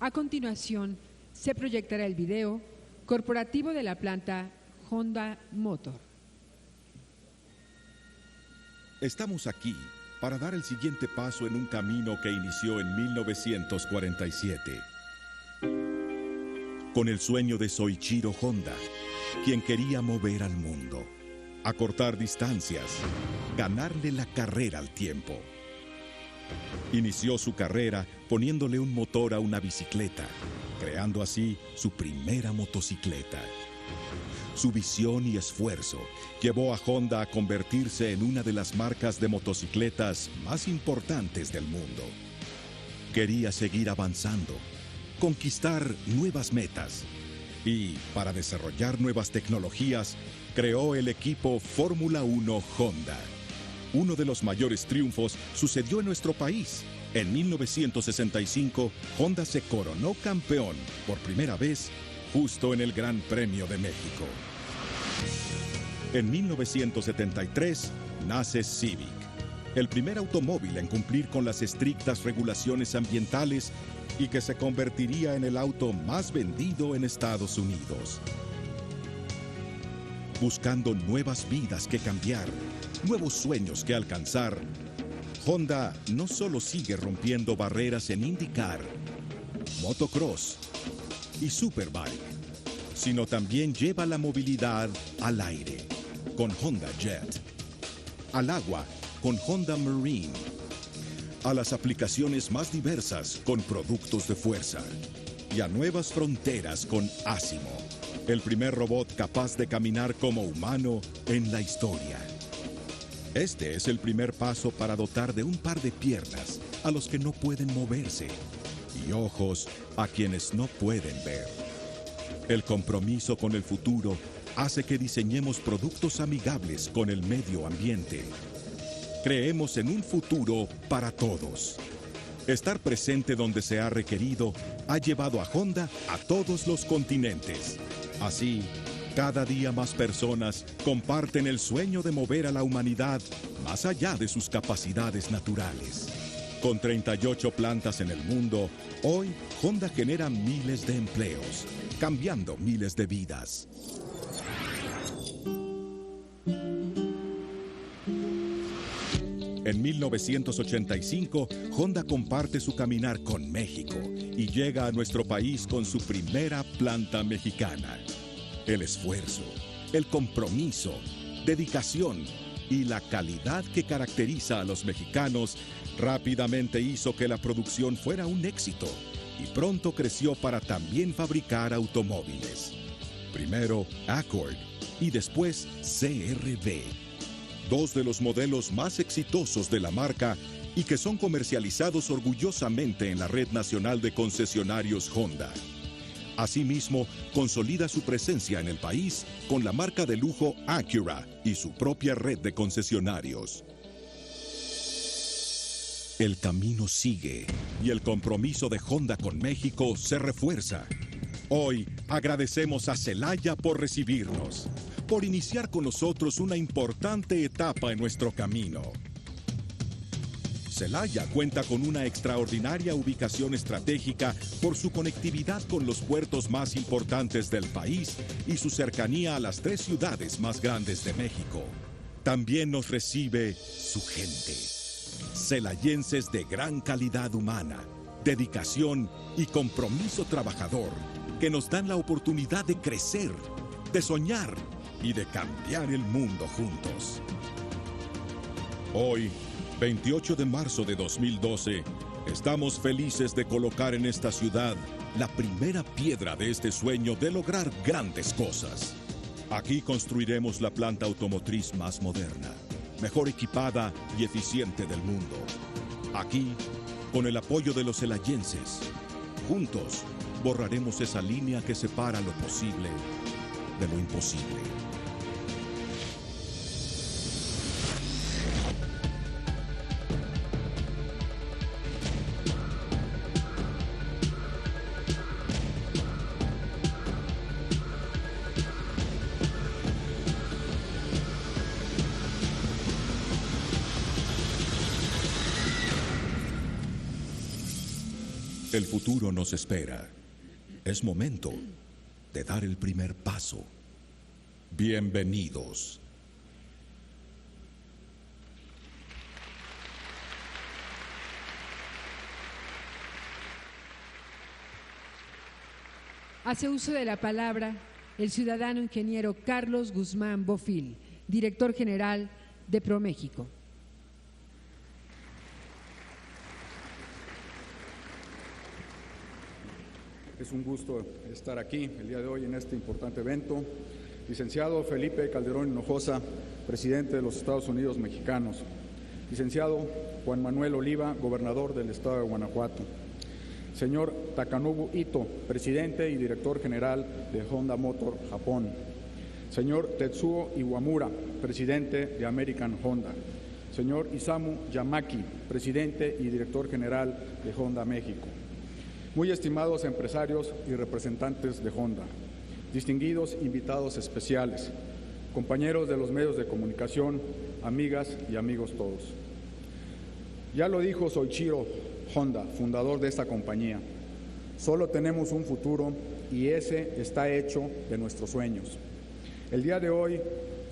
A continuación, se proyectará el video corporativo de la planta Honda Motor. Estamos aquí para dar el siguiente paso en un camino que inició en 1947. Con el sueño de Soichiro Honda, quien quería mover al mundo, acortar distancias, ganarle la carrera al tiempo. Inició su carrera poniéndole un motor a una bicicleta, creando así su primera motocicleta. Su visión y esfuerzo llevó a Honda a convertirse en una de las marcas de motocicletas más importantes del mundo. Quería seguir avanzando, conquistar nuevas metas y, para desarrollar nuevas tecnologías, creó el equipo Fórmula 1 Honda. Uno de los mayores triunfos sucedió en nuestro país. En 1965, Honda se coronó campeón por primera vez justo en el Gran Premio de México. En 1973 nace Civic, el primer automóvil en cumplir con las estrictas regulaciones ambientales y que se convertiría en el auto más vendido en Estados Unidos. Buscando nuevas vidas que cambiar, nuevos sueños que alcanzar, Honda no solo sigue rompiendo barreras en IndyCar, motocross y superbike, sino también lleva la movilidad al aire con Honda Jet, al agua con Honda Marine, a las aplicaciones más diversas con productos de fuerza y a nuevas fronteras con Asimo, el primer robot capaz de caminar como humano en la historia. Este es el primer paso para dotar de un par de piernas a los que no pueden moverse y ojos a quienes no pueden ver. El compromiso con el futuro hace que diseñemos productos amigables con el medio ambiente. Creemos en un futuro para todos. Estar presente donde se ha requerido ha llevado a Honda a todos los continentes. Así, cada día más personas comparten el sueño de mover a la humanidad más allá de sus capacidades naturales. Con 38 plantas en el mundo, hoy Honda genera miles de empleos, cambiando miles de vidas. En 1985, Honda comparte su caminar con México y llega a nuestro país con su primera planta mexicana. El esfuerzo, el compromiso, dedicación y la calidad que caracteriza a los mexicanos rápidamente hizo que la producción fuera un éxito y pronto creció para también fabricar automóviles. Primero Accord y después CR-V, dos de los modelos más exitosos de la marca y que son comercializados orgullosamente en la Red Nacional de Concesionarios Honda. Asimismo, consolida su presencia en el país con la marca de lujo Acura y su propia red de concesionarios. El camino sigue y el compromiso de Honda con México se refuerza. Hoy agradecemos a Celaya por recibirnos, por iniciar con nosotros una importante etapa en nuestro camino. Celaya cuenta con una extraordinaria ubicación estratégica por su conectividad con los puertos más importantes del país y su cercanía a las 3 ciudades más grandes de México. También nos recibe su gente, celayenses de gran calidad humana, dedicación y compromiso trabajador, que nos dan la oportunidad de crecer, de soñar y de cambiar el mundo juntos. Hoy, 28 de marzo de 2012, estamos felices de colocar en esta ciudad la primera piedra de este sueño de lograr grandes cosas. Aquí construiremos la planta automotriz más moderna, mejor equipada y eficiente del mundo. Aquí, con el apoyo de los celayenses, juntos borraremos esa línea que separa lo posible de lo imposible. El futuro nos espera. Es momento de dar el primer paso. Bienvenidos. Hace uso de la palabra el ciudadano ingeniero Carlos Guzmán Bofill, director general de ProMéxico. Es un gusto estar aquí el día de hoy en este importante evento. Licenciado Felipe Calderón Hinojosa, presidente de los Estados Unidos mexicanos. Licenciado Juan Manuel Oliva, gobernador del estado de Guanajuato. Señor Takanobu Ito, presidente y director general de Honda Motor Japón. Señor Tetsuo Iwamura, presidente de American Honda. Señor Isamu Yamaki, presidente y director general de Honda México. Muy estimados empresarios y representantes de Honda, distinguidos invitados especiales, compañeros de los medios de comunicación, amigas y amigos todos. Ya lo dijo Soichiro Honda, fundador de esta compañía. Solo tenemos un futuro y ese está hecho de nuestros sueños. El día de hoy,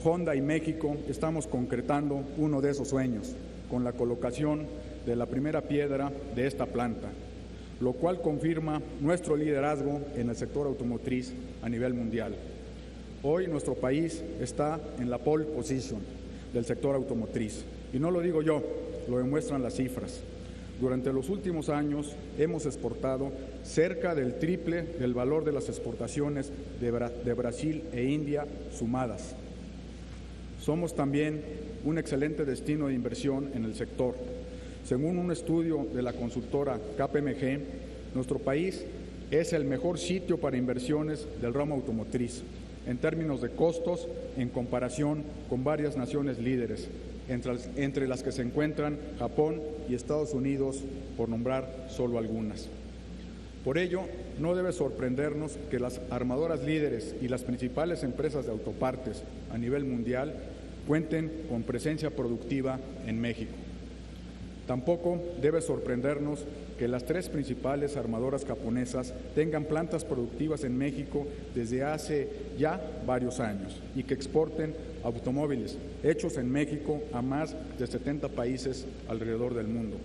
Honda y México estamos concretando uno de esos sueños con la colocación de la primera piedra de esta planta, lo cual confirma nuestro liderazgo en el sector automotriz a nivel mundial. Hoy nuestro país está en la pole position del sector automotriz. Y no lo digo yo, lo demuestran las cifras. Durante los últimos años hemos exportado cerca del triple del valor de las exportaciones de Brasil e India sumadas. Somos también un excelente destino de inversión en el sector. Según un estudio de la consultora KPMG, nuestro país es el mejor sitio para inversiones del ramo automotriz, en términos de costos, en comparación con varias naciones líderes, entre las que se encuentran Japón y Estados Unidos, por nombrar solo algunas. Por ello, no debe sorprendernos que las armadoras líderes y las principales empresas de autopartes a nivel mundial cuenten con presencia productiva en México. Tampoco debe sorprendernos que las tres principales armadoras japonesas tengan plantas productivas en México desde hace ya varios años y que exporten automóviles hechos en México a más de 70 países alrededor del mundo.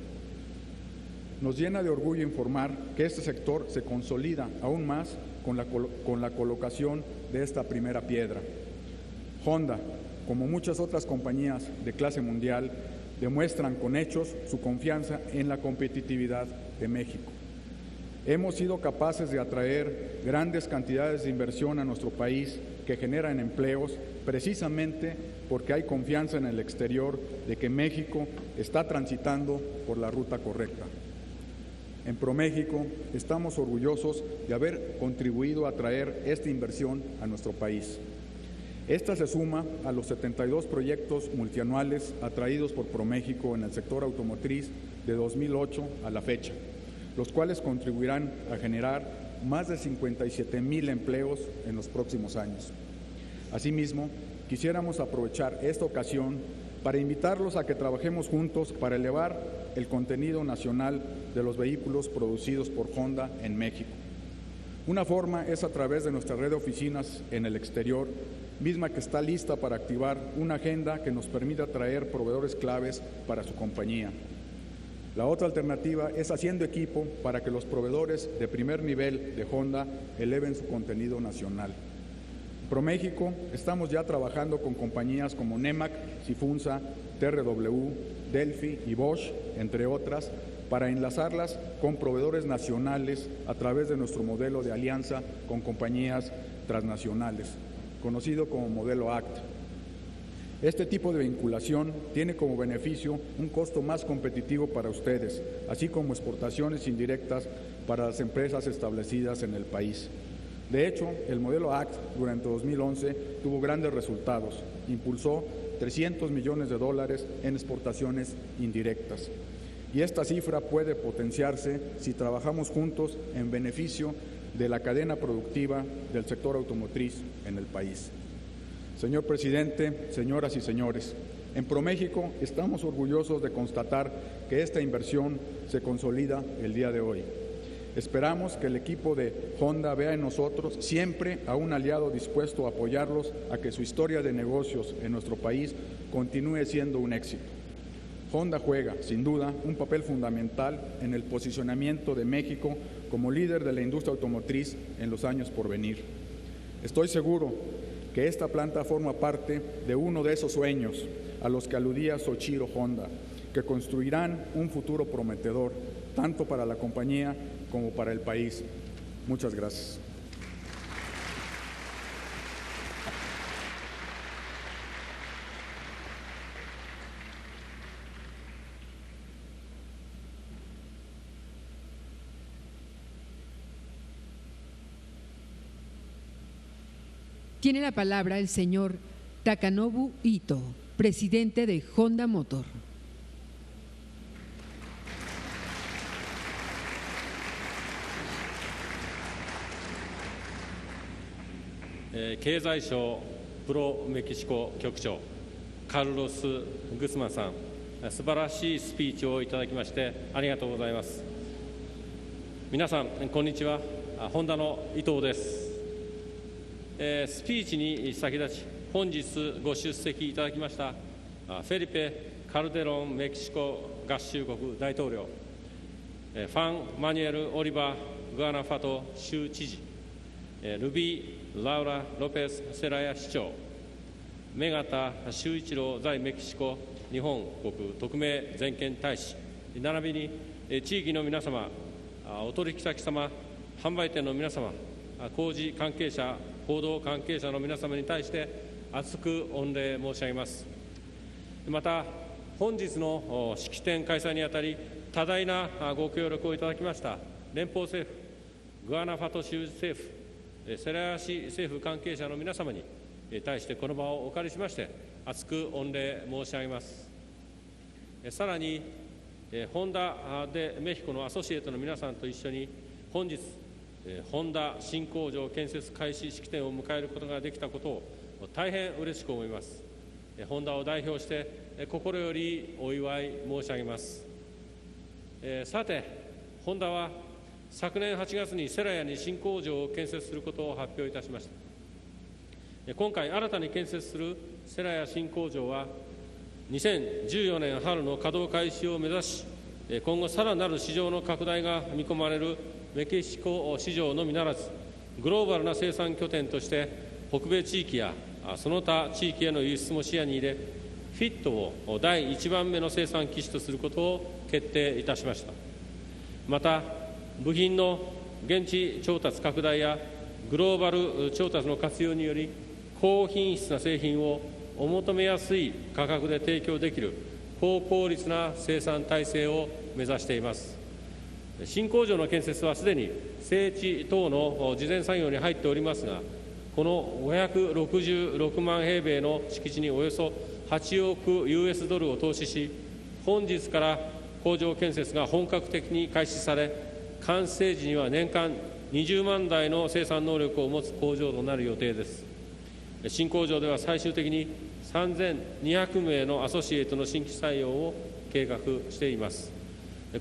Nos llena de orgullo informar que este sector se consolida aún más con la colocación de esta primera piedra. Honda, como muchas otras compañías de clase mundial, demuestran con hechos su confianza en la competitividad de México. Hemos sido capaces de atraer grandes cantidades de inversión a nuestro país que generan empleos precisamente porque hay confianza en el exterior de que México está transitando por la ruta correcta. En ProMéxico estamos orgullosos de haber contribuido a atraer esta inversión a nuestro país. Esta se suma a los 72 proyectos multianuales atraídos por ProMéxico en el sector automotriz de 2008 a la fecha, los cuales contribuirán a generar más de 57,000 empleos en los próximos años. Asimismo, quisiéramos aprovechar esta ocasión para invitarlos a que trabajemos juntos para elevar el contenido nacional de los vehículos producidos por Honda en México. Una forma es a través de nuestra red de oficinas en el exterior, misma que está lista para activar una agenda que nos permita atraer proveedores claves para su compañía. La otra alternativa es haciendo equipo para que los proveedores de primer nivel de Honda eleven su contenido nacional. ProMéxico estamos ya trabajando con compañías como Nemak, Sifunsa, TRW, Delphi y Bosch, entre otras, para enlazarlas con proveedores nacionales a través de nuestro modelo de alianza con compañías transnacionales, conocido como modelo ACT. Este tipo de vinculación tiene como beneficio un costo más competitivo para ustedes, así como exportaciones indirectas para las empresas establecidas en el país. De hecho, el modelo ACT durante 2011 tuvo grandes resultados, impulsó $300 millones en exportaciones indirectas. Y esta cifra puede potenciarse si trabajamos juntos en beneficio de la cadena productiva del sector automotriz en el país. Señor presidente, señoras y señores, en ProMéxico estamos orgullosos de constatar que esta inversión se consolida el día de hoy. Esperamos que el equipo de Honda vea en nosotros siempre a un aliado dispuesto a apoyarlos a que su historia de negocios en nuestro país continúe siendo un éxito. Honda juega, sin duda, un papel fundamental en el posicionamiento de México como líder de la industria automotriz en los años por venir. Estoy seguro que esta planta forma parte de uno de esos sueños a los que aludía Soichiro Honda, que construirán un futuro prometedor, tanto para la compañía como para el país. Muchas gracias. Tiene la palabra el señor Takanobu Ito, presidente de Honda Motor.経済省プロメキシコ局長カルロス・グスマンさん、素晴らしいスピーチをいただきましてありがとうございます。皆さんこんにちは、ホンダの伊藤です。スピーチに先立ち本日ご出席いただきましたフェリペ・カルデロンメキシコ合衆国大統領、ファン・マニュエル・オリバー・グアナファト州知事、ルビー・ラウラ・ロペス・セラヤ市長、目形修一郎在メキシコ日本国特命全権大使並びに地域の皆様、お取引先様、販売店の皆様、工事関係者、報道関係者の皆様に対して厚く御礼申し上げます。また本日の式典開催にあたり多大なご協力をいただきました連邦政府、グアナファト州政府、セラヤ市政府関係者の皆様に対してこの場をお借りしまして厚く御礼申し上げます。さらにホンダでメヒコのアソシエイトの皆さんと一緒に本日ホンダ新工場建設開始式典を迎えることができたことを大変嬉しく思います。ホンダを代表して心よりお祝い申し上げます。さて、ホンダは昨年8月にセラヤに新工場を建設することを発表いたしました。今回新たに建設するセラヤ新工場は2014年春の稼働開始を目指し、今後さらなる市場の拡大が見込まれるメキシコ市場のみならずグローバルな生産拠点として北米地域やその他地域への輸出も視野に入れフィットを第1番目の生産基地とすることを決定いたしました。また部品の現地調達拡大やグローバル調達の活用により高品質な製品をお求めやすい価格で提供できる高効率な生産体制を目指しています。新工場の建設はすでに整地等の事前作業に入っておりますが、この566万平米の敷地におよそ8億 US ドルを投資し、本日から工場建設が本格的に開始され、完成時には年間20万台の生産能力を持つ工場となる予定です。新工場では最終的に3200名のアソシエイトの新規採用を計画しています。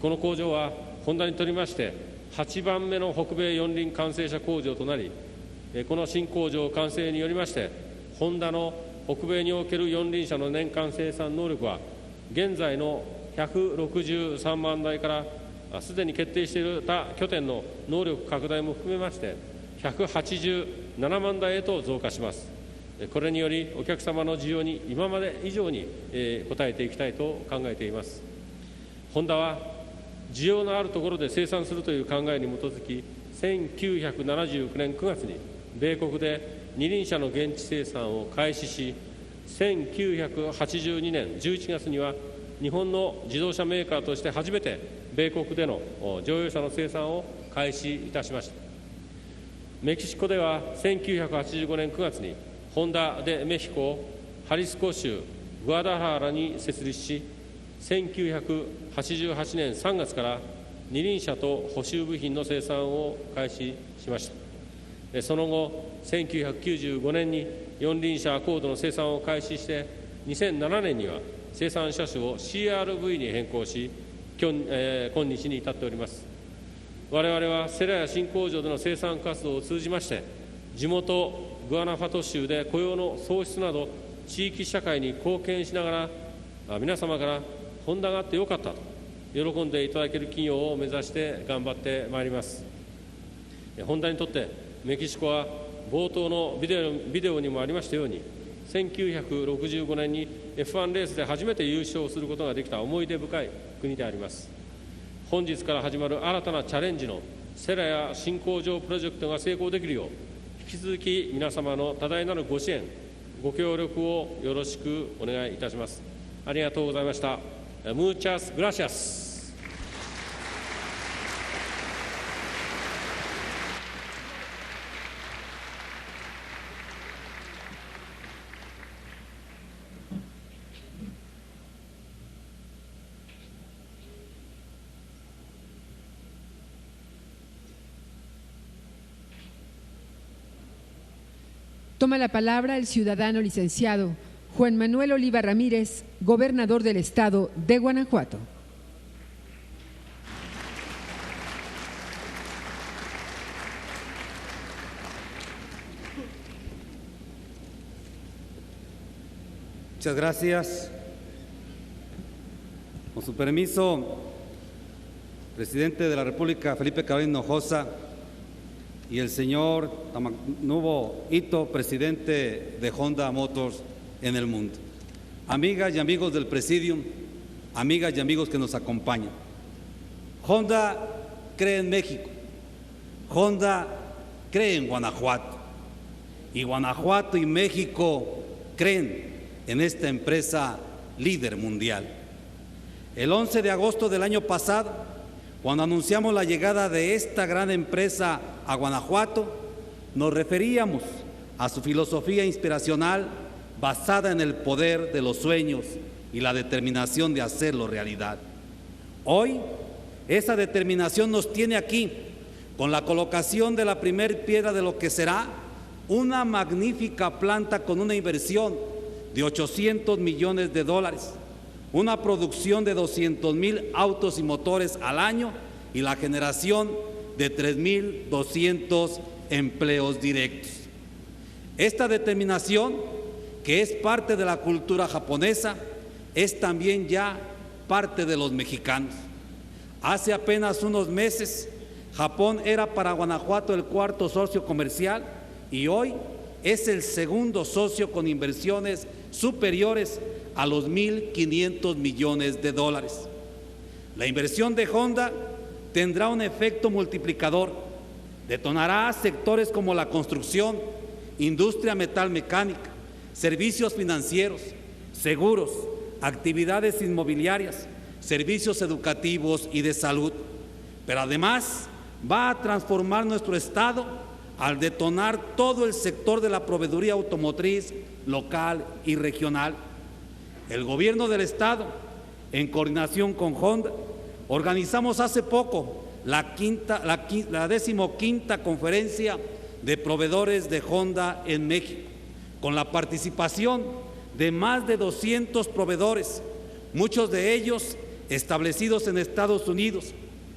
この工場はホンダにとりまして8番目の北米四輪完成車工場となり、この新工場完成によりましてホンダの北米における四輪車の年間生産能力は現在の163万台からすでに決定している他拠点の能力拡大も含めまして187万台へと増加します。これによりお客様の需要に今まで以上に応えていきたいと考えています。ホンダは需要のあるところで生産するという考えに基づき1979年9月に米国で二輪車の現地生産を開始し、1982年11月には日本の自動車メーカーとして初めて米国での乗用車の生産を開始いたしました。メキシコでは1985年9月にホンダでメヒコをハリスコ州グアダハラに設立し、1988年3月から二輪車と補修部品の生産を開始しました。その後1995年に四輪車アコードの生産を開始して2007年には生産車種を CRV に変更し今日に至っております。我々はセラや新工場での生産活動を通じまして、地元グアナファト州で雇用の創出など、地域社会に貢献しながら、皆様からホンダがあってよかったと喜んでいただける企業を目指して頑張ってまいります。ホンダにとってメキシコは冒頭のビデオにもありましたように、1965年に F1 レースで初めて優勝することができた思い出深い国であります。本日から始まる新たなチャレンジのセラや新工場プロジェクトが成功できるよう、引き続き皆様の多大なるご支援、ご協力をよろしくお願いいたします。ありがとうございました。Muchas gracias. Toma la palabra el ciudadano licenciado Juan Manuel Oliva Ramírez, gobernador del estado de Guanajuato. Muchas gracias. Con su permiso, presidente de la República, Felipe Calderón Hinojosa, y el señor Tamanubo Ito, presidente de Honda Motors en el mundo. Amigas y amigos del Presidium, amigas y amigos que nos acompañan. Honda cree en México, Honda cree en Guanajuato, y Guanajuato y México creen en esta empresa líder mundial. El 11 de agosto del año pasado, cuando anunciamos la llegada de esta gran empresa a Guanajuato, nos referíamos a su filosofía inspiracional basada en el poder de los sueños y la determinación de hacerlo realidad. Hoy, esa determinación nos tiene aquí, con la colocación de la primer piedra de lo que será una magnífica planta con una inversión de $800 millones, una producción de 200,000 autos y motores al año y la generación de 3,200 empleos directos. Esta determinación, que es parte de la cultura japonesa, es también ya parte de los mexicanos. Hace apenas unos meses, Japón era para Guanajuato el cuarto socio comercial y hoy es el segundo socio con inversiones superiores a los $1,500 millones. La inversión de Honda tendrá un efecto multiplicador, detonará sectores como la construcción, industria metalmecánica, servicios financieros, seguros, actividades inmobiliarias, servicios educativos y de salud. Pero además va a transformar nuestro estado al detonar todo el sector de la proveeduría automotriz local y regional. El gobierno del estado, en coordinación con Honda, organizamos hace poco la 15ª conferencia de proveedores de Honda en México, con la participación de más de 200 proveedores, muchos de ellos establecidos en Estados Unidos,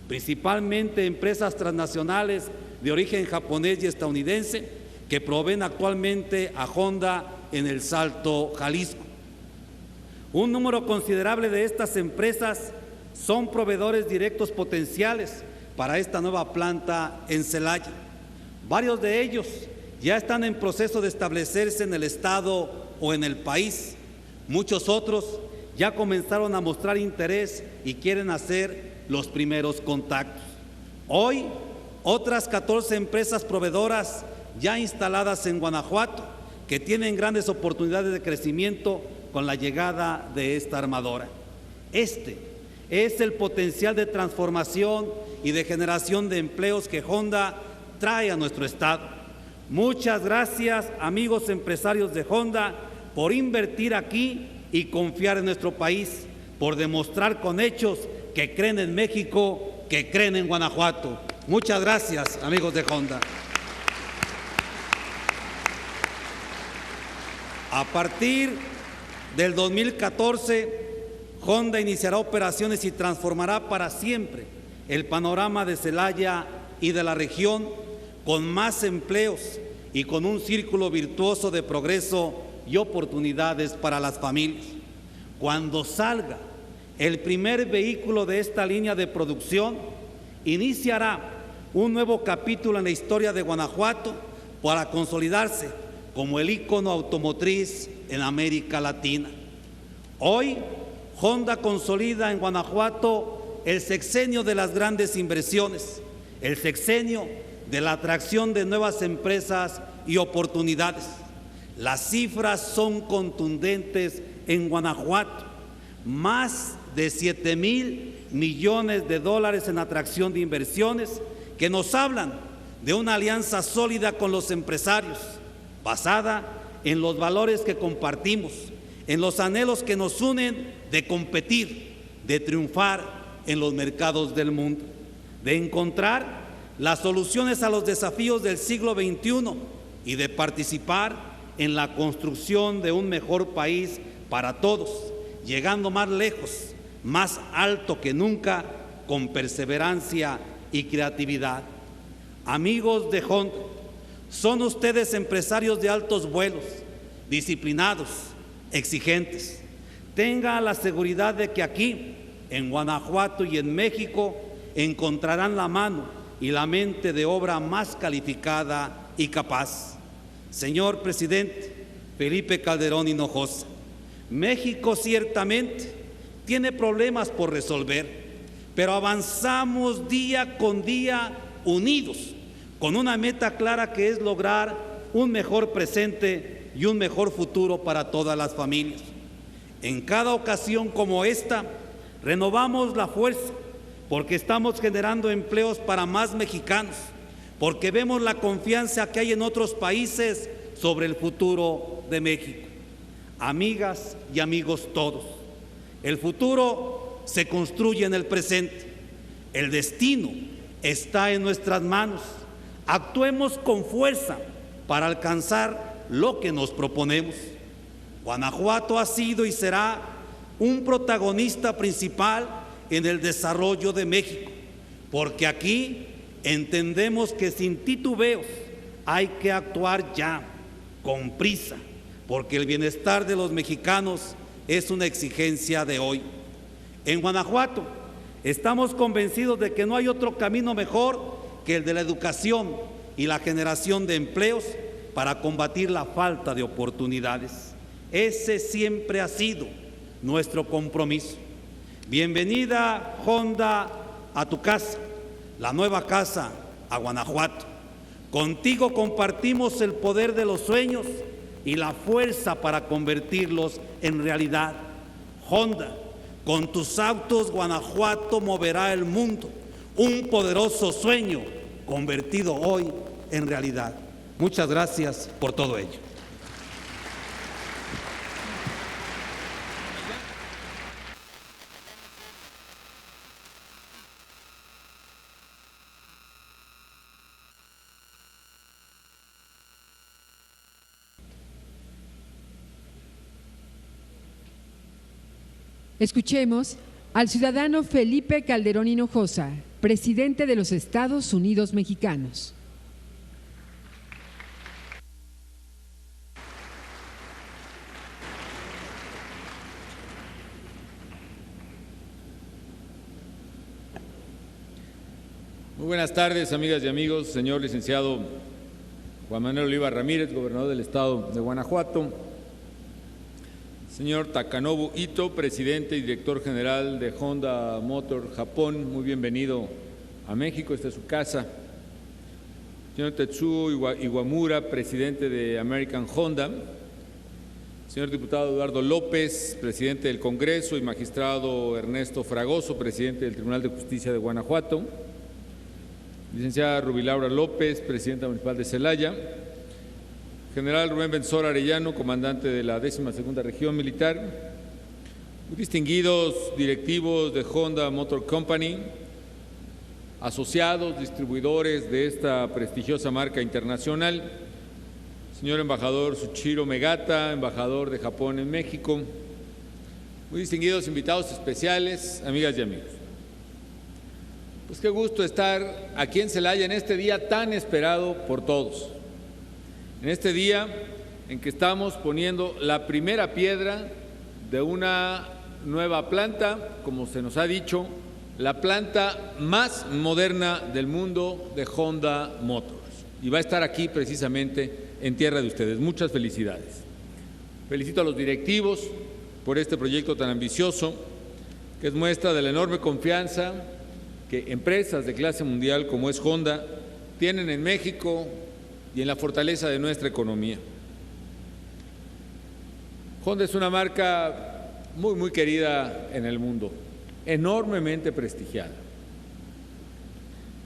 principalmente empresas transnacionales de origen japonés y estadounidense que proveen actualmente a Honda en El Salto, Jalisco. Un número considerable de estas empresas son proveedores directos potenciales para esta nueva planta en Celaya. Varios de ellos ya están en proceso de establecerse en el estado o en el país. Muchos otros ya comenzaron a mostrar interés y quieren hacer los primeros contactos. Hoy, otras 14 empresas proveedoras ya instaladas en Guanajuato que tienen grandes oportunidades de crecimiento con la llegada de esta armadora. Este es el potencial de transformación y de generación de empleos que Honda trae a nuestro estado. Muchas gracias, amigos empresarios de Honda, por invertir aquí y confiar en nuestro país, por demostrar con hechos que creen en México, que creen en Guanajuato. Muchas gracias, amigos de Honda. A partir del 2014, Honda iniciará operaciones y transformará para siempre el panorama de Celaya y de la región con más empleos y con un círculo virtuoso de progreso y oportunidades para las familias. Cuando salga el primer vehículo de esta línea de producción, iniciará un nuevo capítulo en la historia de Guanajuato para consolidarse como el ícono automotriz en América Latina. Hoy, Honda consolida en Guanajuato el sexenio de las grandes inversiones, el sexenio de la atracción de nuevas empresas y oportunidades. Las cifras son contundentes en Guanajuato, más de 7,000 millones de dólares en atracción de inversiones que nos hablan de una alianza sólida con los empresarios, basada en los valores que compartimos, en los anhelos que nos unen de competir, de triunfar en los mercados del mundo, de encontrar las soluciones a los desafíos del siglo XXI y de participar en la construcción de un mejor país para todos, llegando más lejos, más alto que nunca, con perseverancia y creatividad. Amigos de Honda, son ustedes empresarios de altos vuelos, disciplinados, exigentes. Tengan la seguridad de que aquí, en Guanajuato y en México, encontrarán la mano y la mente de obra más calificada y capaz. Señor presidente Felipe Calderón Hinojosa, México ciertamente tiene problemas por resolver, pero avanzamos día con día unidos, con una meta clara que es lograr un mejor presente y un mejor futuro para todas las familias. En cada ocasión como esta, renovamos la fuerza, porque estamos generando empleos para más mexicanos, porque vemos la confianza que hay en otros países sobre el futuro de México. Amigas y amigos todos, el futuro se construye en el presente, el destino está en nuestras manos. Actuemos con fuerza para alcanzar lo que nos proponemos. Guanajuato ha sido y será un protagonista principal en el desarrollo de México, porque aquí entendemos que sin titubeos hay que actuar ya, con prisa, porque el bienestar de los mexicanos es una exigencia de hoy. En Guanajuato estamos convencidos de que no hay otro camino mejor que el de la educación y la generación de empleos para combatir la falta de oportunidades. Ese siempre ha sido nuestro compromiso. Bienvenida, Honda, a tu casa, la nueva casa a Guanajuato. Contigo compartimos el poder de los sueños y la fuerza para convertirlos en realidad. Honda, con tus autos Guanajuato moverá el mundo, un poderoso sueño convertido hoy en realidad. Muchas gracias por todo ello. Escuchemos al ciudadano Felipe Calderón Hinojosa, presidente de los Estados Unidos Mexicanos. Muy buenas tardes, amigas y amigos. Señor licenciado Juan Manuel Oliva Ramírez, gobernador del estado de Guanajuato. Señor Takanobu Ito, presidente y director general de Honda Motor Japón, muy bienvenido a México, esta es su casa. Señor Tetsuo Iwamura, presidente de American Honda. Señor diputado Eduardo López, presidente del Congreso, y magistrado Ernesto Fragoso, presidente del Tribunal de Justicia de Guanajuato. Licenciada Rubilaura López, presidenta municipal de Celaya. General Rubén Benzor Arellano, comandante de la 12ª Región Militar, muy distinguidos directivos de Honda Motor Company, asociados, distribuidores de esta prestigiosa marca internacional, señor embajador Tsuchiro Megata, embajador de Japón en México, muy distinguidos invitados especiales, amigas y amigos. Pues qué gusto estar aquí en Celaya en este día tan esperado por todos. En este día en que estamos poniendo la primera piedra de una nueva planta, como se nos ha dicho, la planta más moderna del mundo de Honda Motors. Y va a estar aquí precisamente en tierra de ustedes. Muchas felicidades. Felicito a los directivos por este proyecto tan ambicioso, que es muestra de la enorme confianza que empresas de clase mundial como es Honda tienen en México y en la fortaleza de nuestra economía. Honda es una marca muy querida en el mundo, enormemente prestigiada.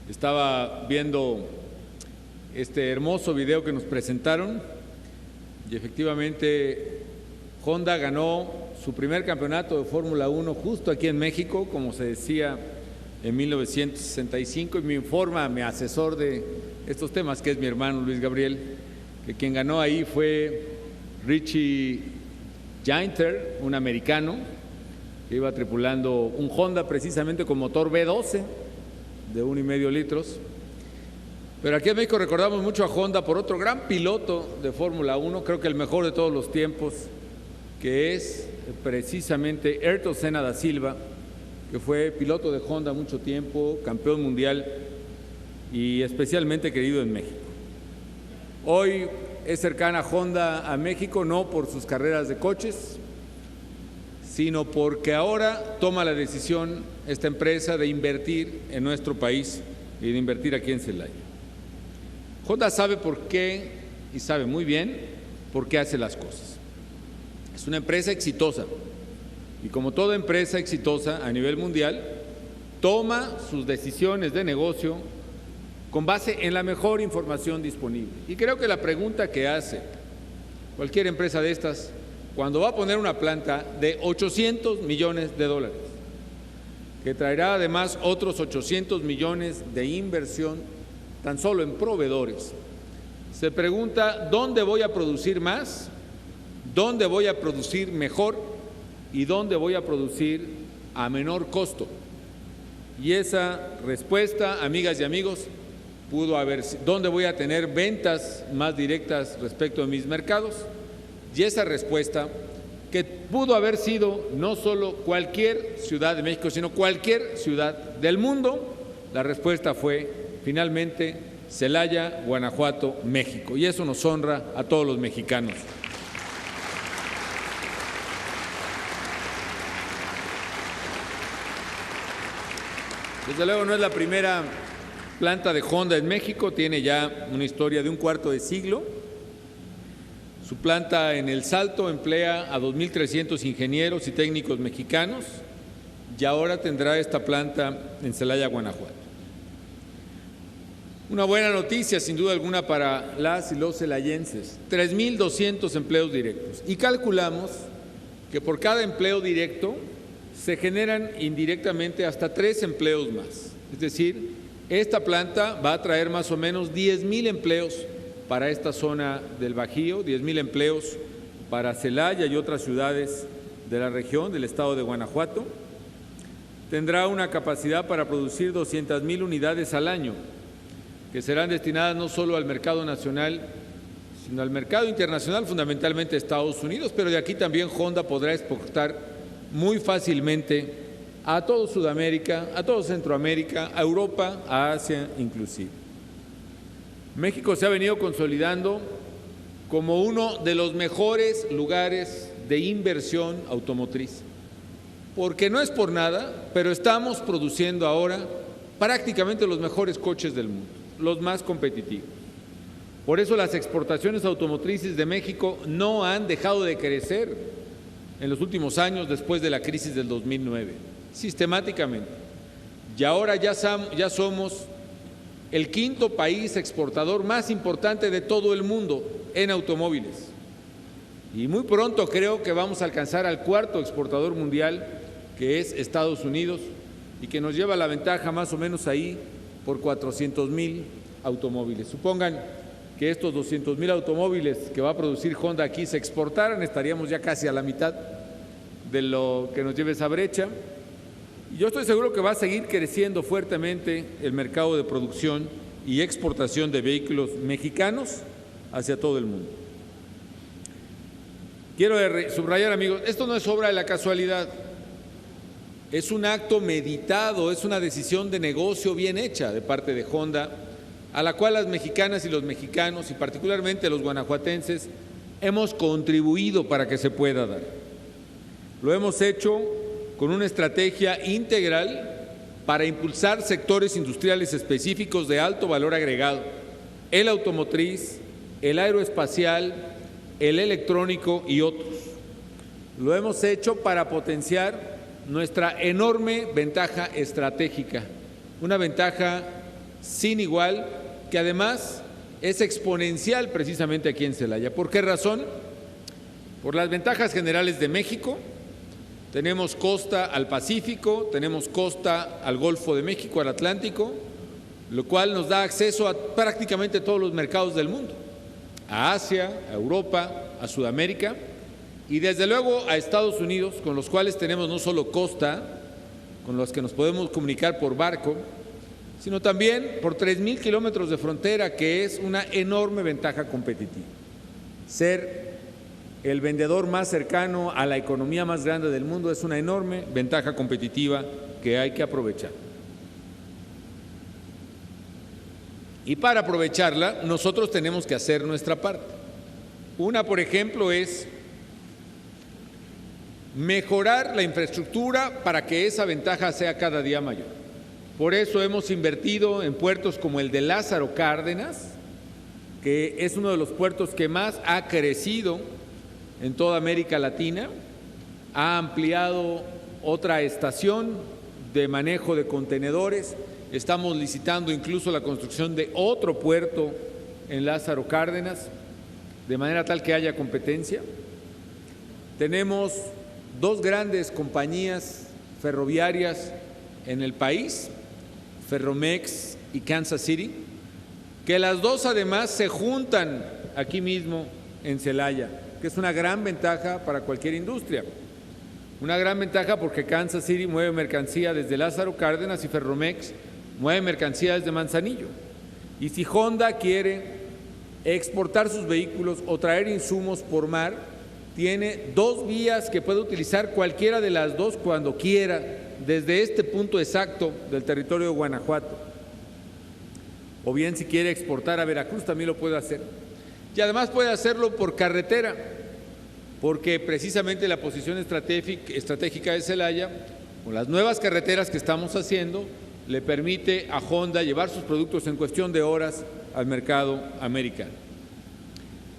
Estaba viendo este hermoso video que nos presentaron y efectivamente Honda ganó su primer campeonato de Fórmula 1 justo aquí en México, como se decía, en 1965, y me informa mi asesor de estos temas, que es mi hermano Luis Gabriel, que quien ganó ahí fue Richie Jainter, un americano que iba tripulando un Honda precisamente con motor V12 de 1,5 litros. Pero aquí en México recordamos mucho a Honda por otro gran piloto de Fórmula 1, creo que el mejor de todos los tiempos, que es precisamente Ayrton Senna da Silva, que fue piloto de Honda mucho tiempo, campeón mundial y especialmente querido en México. Hoy es cercana Honda a México no por sus carreras de coches, sino porque ahora toma la decisión esta empresa de invertir en nuestro país y de invertir aquí en Celaya. Honda sabe por qué y sabe muy bien por qué hace las cosas. Es una empresa exitosa. Y como toda empresa exitosa a nivel mundial, toma sus decisiones de negocio con base en la mejor información disponible. Y creo que la pregunta que hace cualquier empresa de estas, cuando va a poner una planta de $800 millones, que traerá además otros 800 millones de inversión tan solo en proveedores, se pregunta: ¿dónde voy a producir más? ¿Dónde voy a producir mejor? ¿Y dónde voy a producir a menor costo? Y esa respuesta, amigas y amigos, pudo haber sido: ¿dónde voy a tener ventas más directas respecto a mis mercados? Y esa respuesta, que pudo haber sido no solo cualquier ciudad de México, sino cualquier ciudad del mundo, la respuesta fue finalmente Celaya, Guanajuato, México. Y eso nos honra a todos los mexicanos. Desde luego no es la primera planta de Honda en México, tiene ya una historia de un cuarto de siglo. Su planta en El Salto emplea a 2,300 ingenieros y técnicos mexicanos y ahora tendrá esta planta en Celaya, Guanajuato. Una buena noticia sin duda alguna para las y los celayenses: 3,200 empleos directos. Y calculamos que por cada empleo directo se generan indirectamente hasta 3 empleos más. Es decir, esta planta va a traer más o menos 10,000 empleos para esta zona del Bajío, 10,000 empleos para Celaya y otras ciudades de la región del estado de Guanajuato. Tendrá una capacidad para producir 200,000 unidades al año, que serán destinadas no solo al mercado nacional, sino al mercado internacional, fundamentalmente a Estados Unidos, pero de aquí también Honda podrá exportar muy fácilmente a todo Sudamérica, a todo Centroamérica, a Europa, a Asia inclusive. México se ha venido consolidando como uno de los mejores lugares de inversión automotriz, porque no es por nada, pero estamos produciendo ahora prácticamente los mejores coches del mundo, los más competitivos. Por eso las exportaciones automotrices de México no han dejado de crecer en los últimos años después de la crisis del 2009, sistemáticamente. Y ahora ya somos el 5º país exportador más importante de todo el mundo en automóviles. Y muy pronto creo que vamos a alcanzar al 4º exportador mundial, que es Estados Unidos, y que nos lleva la ventaja más o menos ahí por 400,000 automóviles. Supongan que estos 200,000 automóviles que va a producir Honda aquí se exportaran, estaríamos ya casi a la mitad de lo que nos lleva esa brecha. Y yo estoy seguro que va a seguir creciendo fuertemente el mercado de producción y exportación de vehículos mexicanos hacia todo el mundo. Quiero subrayar, amigos, esto no es obra de la casualidad, es un acto meditado, es una decisión de negocio bien hecha de parte de Honda, a la cual las mexicanas y los mexicanos, y particularmente los guanajuatenses, hemos contribuido para que se pueda dar. Lo hemos hecho con una estrategia integral para impulsar sectores industriales específicos de alto valor agregado, el automotriz, el aeroespacial, el electrónico y otros. Lo hemos hecho para potenciar nuestra enorme ventaja estratégica, una ventaja sin igual que además es exponencial precisamente aquí en Celaya. ¿Por qué razón? Por las ventajas generales de México. Tenemos costa al Pacífico, tenemos costa al Golfo de México, al Atlántico, lo cual nos da acceso a prácticamente todos los mercados del mundo, a Asia, a Europa, a Sudamérica y desde luego a Estados Unidos, con los cuales tenemos no solo costa, con los que nos podemos comunicar por barco, sino también por 3,000 kilómetros de frontera, que es una enorme ventaja competitiva. Ser el vendedor más cercano a la economía más grande del mundo es una enorme ventaja competitiva que hay que aprovechar. Y para aprovecharla, nosotros tenemos que hacer nuestra parte. Una, por ejemplo, es mejorar la infraestructura para que esa ventaja sea cada día mayor. Por eso hemos invertido en puertos como el de Lázaro Cárdenas, que es uno de los puertos que más ha crecido en toda América Latina, ha ampliado otra estación de manejo de contenedores, estamos licitando incluso la construcción de otro puerto en Lázaro Cárdenas, de manera tal que haya competencia. Tenemos dos grandes compañías ferroviarias en el país, Ferromex y Kansas City, que las dos además se juntan aquí mismo en Celaya, que es una gran ventaja para cualquier industria. Una gran ventaja porque Kansas City mueve mercancía desde Lázaro Cárdenas y Ferromex mueve mercancía desde Manzanillo. Y si Honda quiere exportar sus vehículos o traer insumos por mar, tiene dos vías que puede utilizar cualquiera de las dos cuando quiera, desde este punto exacto del territorio de Guanajuato. O bien si quiere exportar a Veracruz también lo puede hacer. Y además puede hacerlo por carretera, porque precisamente la posición estratégica de Celaya, con las nuevas carreteras que estamos haciendo, le permite a Honda llevar sus productos en cuestión de horas al mercado americano.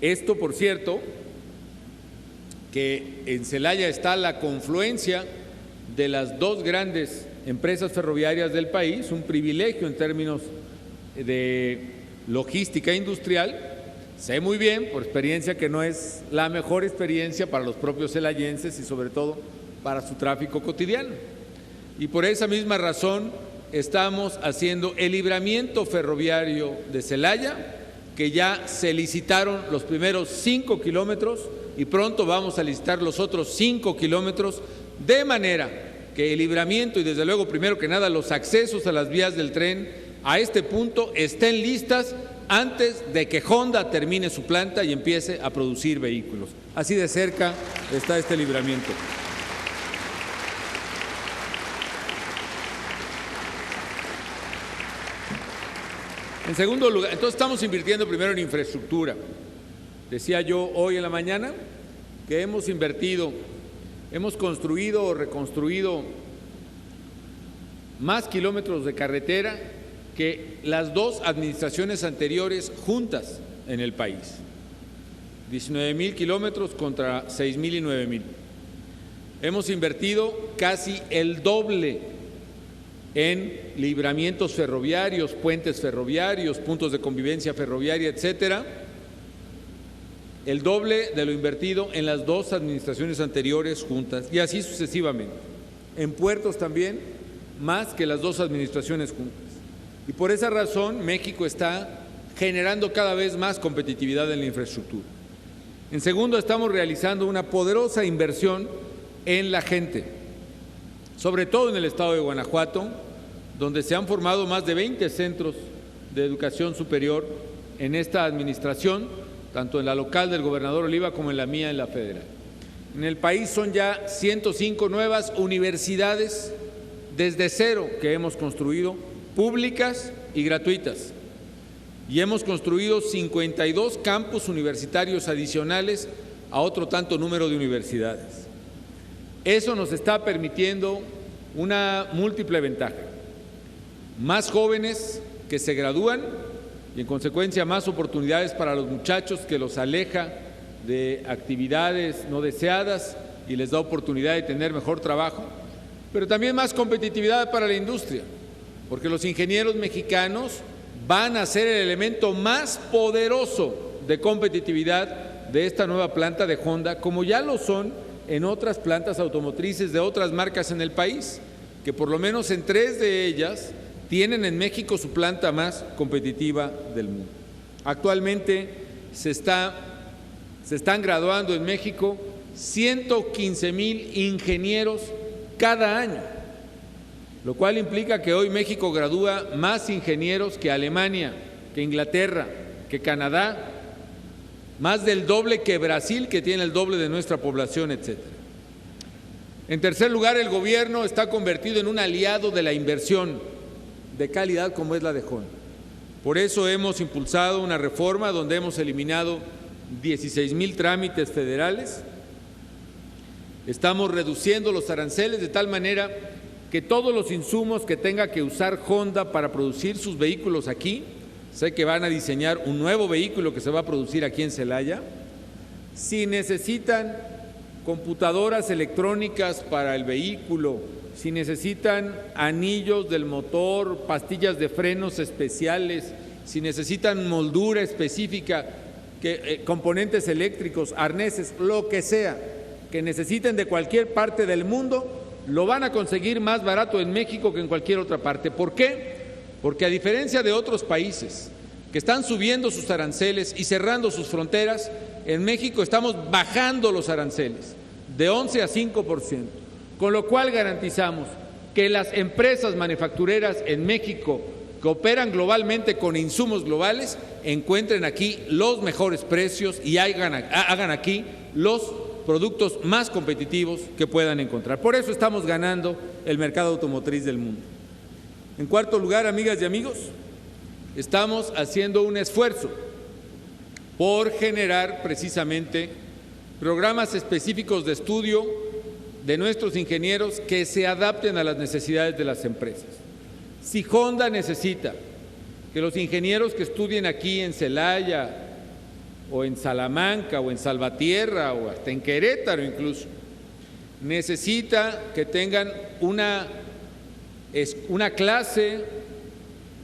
Esto, por cierto, que en Celaya está la confluencia de las dos grandes empresas ferroviarias del país, un privilegio en términos de logística industrial. Sé muy bien, por experiencia, que no es la mejor experiencia para los propios celayenses y sobre todo para su tráfico cotidiano. Y por esa misma razón estamos haciendo el libramiento ferroviario de Celaya, que ya se licitaron los primeros 5 kilómetros y pronto vamos a licitar los otros 5 kilómetros, de manera que el libramiento y desde luego primero que nada los accesos a las vías del tren a este punto estén listas antes de que Honda termine su planta y empiece a producir vehículos. Así de cerca está este libramiento. En segundo lugar, entonces estamos invirtiendo primero en infraestructura. Decía yo hoy en la mañana que hemos invertido, hemos construido o reconstruido más kilómetros de carretera que las dos administraciones anteriores juntas en el país. 19,000 kilómetros contra 6,000 y 9,000. Hemos invertido casi el doble en libramientos ferroviarios, puentes ferroviarios, puntos de convivencia ferroviaria, etcétera. El doble de lo invertido en las dos administraciones anteriores juntas y así sucesivamente. En puertos también, más que las dos administraciones juntas. Y por esa razón México está generando cada vez más competitividad en la infraestructura. En segundo, estamos realizando una poderosa inversión en la gente. sobre todo en el estado de Guanajuato, donde se han formado más de 20 centros de educación superior en esta administración, tanto en la local del gobernador Oliva como en la mía, en la federal. En el país son ya 105 nuevas universidades desde cero que hemos construido, públicas y gratuitas. Y hemos construido 52 campus universitarios adicionales a otro tanto número de universidades. Eso nos está permitiendo una múltiple ventaja: más jóvenes que se gradúan y en consecuencia más oportunidades para los muchachos, que los aleja de actividades no deseadas y les da oportunidad de tener mejor trabajo, pero también más competitividad para la industria, porque los ingenieros mexicanos van a ser el elemento más poderoso de competitividad de esta nueva planta de Honda, como ya lo son en otras plantas automotrices de otras marcas en el país, que por lo menos en 3 de ellas tienen en México su planta más competitiva del mundo. Actualmente se están graduando en México 115,000 ingenieros cada año, lo cual implica que hoy México gradúa más ingenieros que Alemania, que Inglaterra, que Canadá, más del doble que Brasil, que tiene el doble de nuestra población, etc. En tercer lugar, el gobierno está convertido en un aliado de la inversión de calidad como es la de Honda. Por eso hemos impulsado una reforma donde hemos eliminado 16,000 trámites federales. Estamos reduciendo los aranceles de tal manera que todos los insumos que tenga que usar Honda para producir sus vehículos aquí, sé que van a diseñar un nuevo vehículo que se va a producir aquí en Celaya, si necesitan computadoras electrónicas para el vehículo, si necesitan anillos del motor, pastillas de frenos especiales, si necesitan moldura específica, componentes eléctricos, arneses, lo que sea que necesiten de cualquier parte del mundo, lo van a conseguir más barato en México que en cualquier otra parte. ¿Por qué? Porque a diferencia de otros países que están subiendo sus aranceles y cerrando sus fronteras, en México estamos bajando los aranceles de 11 a 5%, con lo cual garantizamos que las empresas manufactureras en México que operan globalmente con insumos globales encuentren aquí los mejores precios y hagan aquí los productos más competitivos que puedan encontrar. Por eso estamos ganando el mercado automotriz del mundo. En cuarto lugar, amigas y amigos, estamos haciendo un esfuerzo por generar precisamente programas específicos de estudio de nuestros ingenieros que se adapten a las necesidades de las empresas. Si Honda necesita que los ingenieros que estudien aquí en Celaya o en Salamanca o en Salvatierra o hasta en Querétaro incluso, necesita que tengan una clase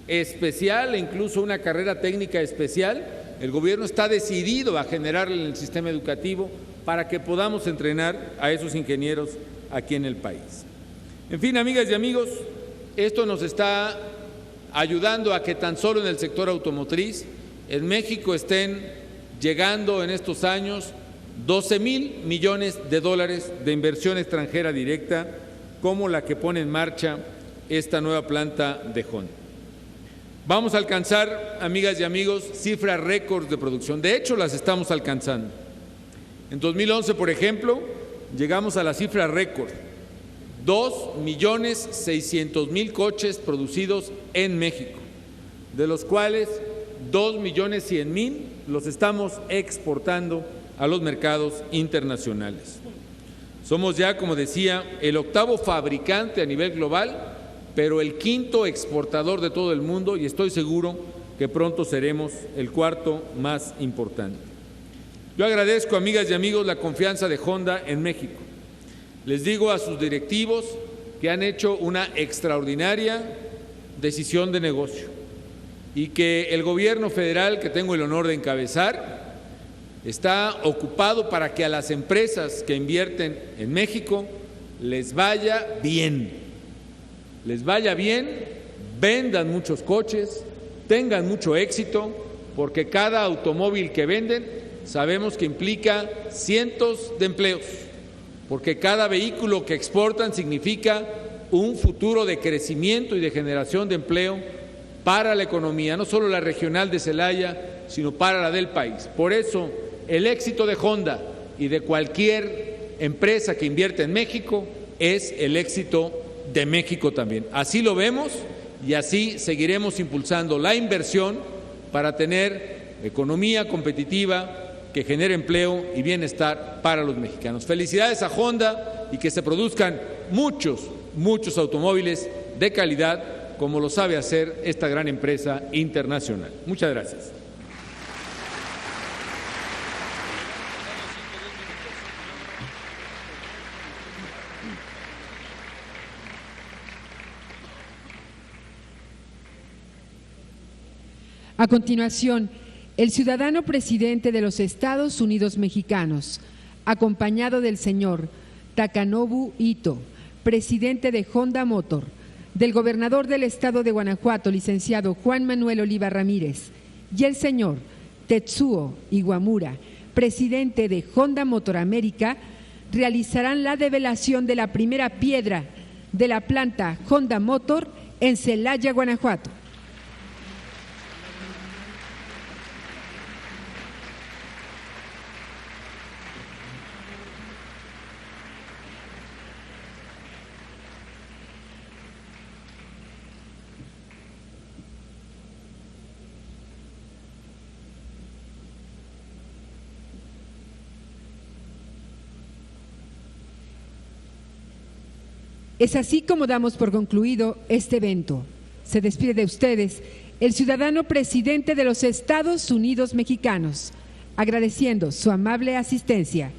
especial e incluso una carrera técnica especial, el gobierno está decidido a generarle en el sistema educativo para que podamos entrenar a esos ingenieros aquí en el país. En fin, amigas y amigos, esto nos está ayudando a que tan solo en el sector automotriz en México estén llegando en estos años 12,000 millones de dólares de inversión extranjera directa, como la que pone en marcha esta nueva planta de Honda. Vamos a alcanzar, amigas y amigos, cifras récords de producción. De hecho, las estamos alcanzando. En 2011, por ejemplo, llegamos a la cifra récord: 2,600,000 coches producidos en México, de los cuales 2,100,000 los estamos exportando a los mercados internacionales. Somos ya, como decía, el 8º fabricante a nivel global, pero el 5º exportador de todo el mundo, y estoy seguro que pronto seremos el 4º más importante. Yo agradezco, amigas y amigos, la confianza de Honda en México. Les digo a sus directivos que han hecho una extraordinaria decisión de negocio y que el gobierno federal, que tengo el honor de encabezar, está ocupado para que a las empresas que invierten en México les vaya bien. Les vaya bien, vendan muchos coches, tengan mucho éxito, porque cada automóvil que venden sabemos que implica cientos de empleos, porque cada vehículo que exportan significa un futuro de crecimiento y de generación de empleo para la economía, no solo la regional de Celaya, sino para la del país. Por eso, el éxito de Honda y de cualquier empresa que invierte en México es el éxito de México también. Así lo vemos y así seguiremos impulsando la inversión para tener economía competitiva que genere empleo y bienestar para los mexicanos. Felicidades a Honda y que se produzcan muchos automóviles de calidad, como lo sabe hacer esta gran empresa internacional. Muchas gracias. A continuación, el ciudadano presidente de los Estados Unidos mexicanos, acompañado del señor Takanobu Ito, presidente de Honda Motor, del gobernador del estado de Guanajuato, licenciado Juan Manuel Oliva Ramírez, y el señor Tetsuo Iwamura, presidente de Honda Motor América, realizarán la develación de la primera piedra de la planta Honda Motor en Celaya, Guanajuato. Es así como damos por concluido este evento. Se despide de ustedes el ciudadano presidente de los Estados Unidos mexicanos, agradeciendo su amable asistencia.